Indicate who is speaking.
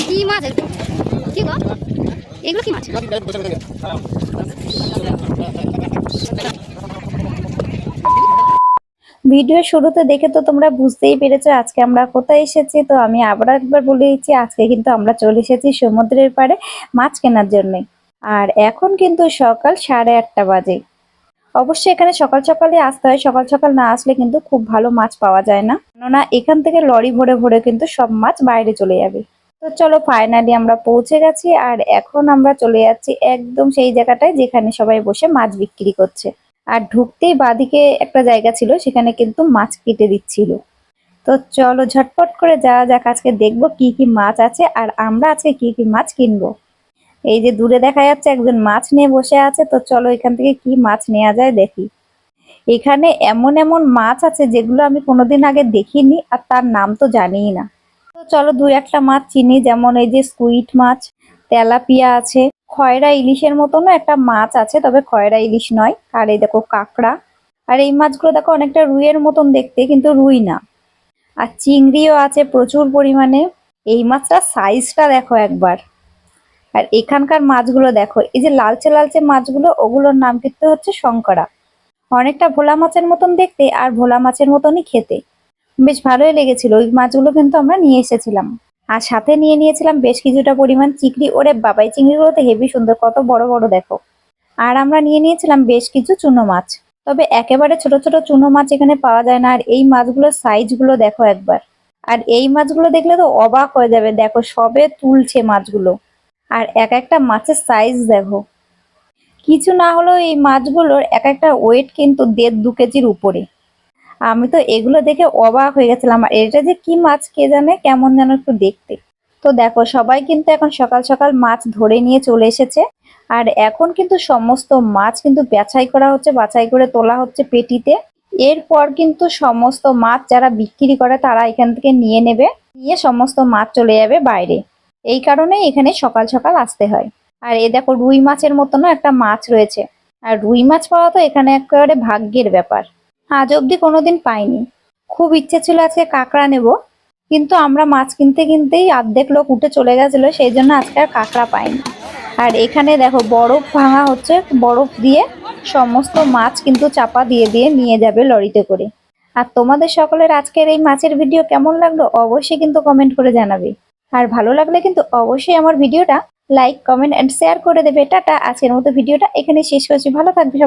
Speaker 1: কি মাছ কি গো এগুলো কি মাছ ভিডিও শুরুতে দেখে তো তোমরা বুঝতেই পেরেছো আজকে আমরা কোথায় এসেছি। তো আমি আবার একবার বলে দিচ্ছি, আজকে কিন্তু আমরা চলে এসেছি সমুদ্রের পাড়ে মাছ কেনার জন্য। আর এখন কিন্তু সকাল 8:30 বাজে। অবশ্যই এখানে সকাল সকালে আসতে হয়, সকাল সকাল না আসলে কিন্তু খুব ভালো মাছ পাওয়া যায় না, কেননা এখান থেকে লরি ভরে ভরে কিন্তু সব মাছ বাইরে চলে যাবে। তো চলো ফাইনালি আমরা পৌঁছে গেছি, আর এখন আমরা চলে যাচ্ছি একদম সেই জায়গাটায় যেখানে সবাই বসে মাছ বিক্রি করছে। আর ঢুকতেই বাঁদিকে একটা জায়গা ছিল, সেখানে কিন্তু মাছ কেটে দিচ্ছিল। তো চলো ঝটপট করে যাওয়া যাক, আজকে দেখবো কি কি মাছ আছে আর আমরা আজকে কি কি মাছ কিনবো। এই যে দূরে দেখা যাচ্ছে একজন মাছ নিয়ে বসে আছে, তো চলো এখান থেকে কি মাছ নেওয়া যায় দেখি। এখানে এমন এমন মাছ আছে যেগুলো আমি কোনোদিন আগে দেখিনি আর তার নাম তো জানিই না। তো চলো দুই একটা মাছ চিনি, যেমন এই যে স্কুইড মাছ, তেলাপিয়া আছে, খয়রা ইলিশের মতনও একটা মাছ আছে, তবে খয়রা ইলিশ নয়। আর এই দেখো কাঁকড়া, আর এই মাছগুলো দেখো অনেকটা রুইয়ের মতন দেখতে, কিন্তু রুই না। আর চিংড়িও আছে প্রচুর পরিমাণে। এই মাছটার সাইজটা দেখো একবার। আর এখানকার মাছগুলো দেখো, এই যে লালচে লালচে মাছগুলো, ওগুলোর নাম কিন্তু হচ্ছে শঙ্করা। অনেকটা ভোলা মাছের মতন দেখতে আর ভোলা মাছের মতনই খেতে। বেশ ভালোই লেগেছিল, ওই মাছগুলো কিন্তু আমরা নিয়ে এসেছিলাম। আর সাথে নিয়ে নিয়েছিলাম বেশ কিছুটা পরিমাণ চিংড়ি। ওরে বাবাই, চিংড়িগুলো তো হেভি সুন্দর, কত বড় বড় দেখো। আর আমরা নিয়ে নিয়েছিলাম বেশ কিছু চুনো মাছ, তবে একেবারে ছোট ছোট চুনো মাছ এখানে পাওয়া যায় না। আর এই মাছগুলোর সাইজগুলো দেখো একবার। আর এই মাছগুলো দেখলে তো অবাক হয়ে যাবে, দেখো সবে তুলছে মাছগুলো। আর এক একটা মাছের সাইজ দেখো। কিছু না হলেও এই মাছগুলোর এক একটা ওয়েট কিন্তু 1.5-2 কেজির উপরে। আমি তো এগুলো দেখে অবাক হয়ে গেছিলাম। আর এটা যে কি মাছ কে জানে, কেমন যেন একটু দেখতে। তো দেখো সবাই কিন্তু এখন সকাল সকাল মাছ ধরে নিয়ে চলে এসেছে। আর এখন কিন্তু সমস্ত মাছ কিন্তু বাছাই করা হচ্ছে, বাছাই করে তোলা হচ্ছে পেটিতে। এরপর কিন্তু সমস্ত মাছ যারা বিক্রি করে তারা এখান থেকে নিয়ে নেবে, নিয়ে সমস্ত মাছ চলে যাবে বাইরে। এই কারণেই এখানে সকাল সকাল আসতে হয়। আর এ দেখো রুই মাছের মতনও একটা মাছ রয়েছে। আর রুই মাছ পাওয়া তো এখানে একেবারে ভাগ্যের ব্যাপার, আজ অব্দি কোনোদিন পাইনি। খুব ইচ্ছে ছিল আজকে কাঁকড়া নেব, কিন্তু আমরা মাছ কিনতে কিনতেই অর্ধেক লোক উঠে চলে গেছিল, সেই জন্য আজকে আর কাঁকড়া পাইনি। আর এখানে দেখো বরফ ভাঙা হচ্ছে, বরফ দিয়ে সমস্ত মাছ কিন্তু চাপা দিয়ে দিয়ে নিয়ে যাবে লরিতে করে। আর তোমাদের সকলের আজকের এই মাছের ভিডিও কেমন লাগলো অবশ্যই কিন্তু কমেন্ট করে জানাবে। আর ভালো লাগলে কিন্তু অবশ্যই আমার ভিডিওটা লাইক, কমেন্ট এন্ড শেয়ার করে দেবে। টাটা, আজকের মতো ভিডিওটা এখানে শেষ করছি। ভালো থাকবে সবাই।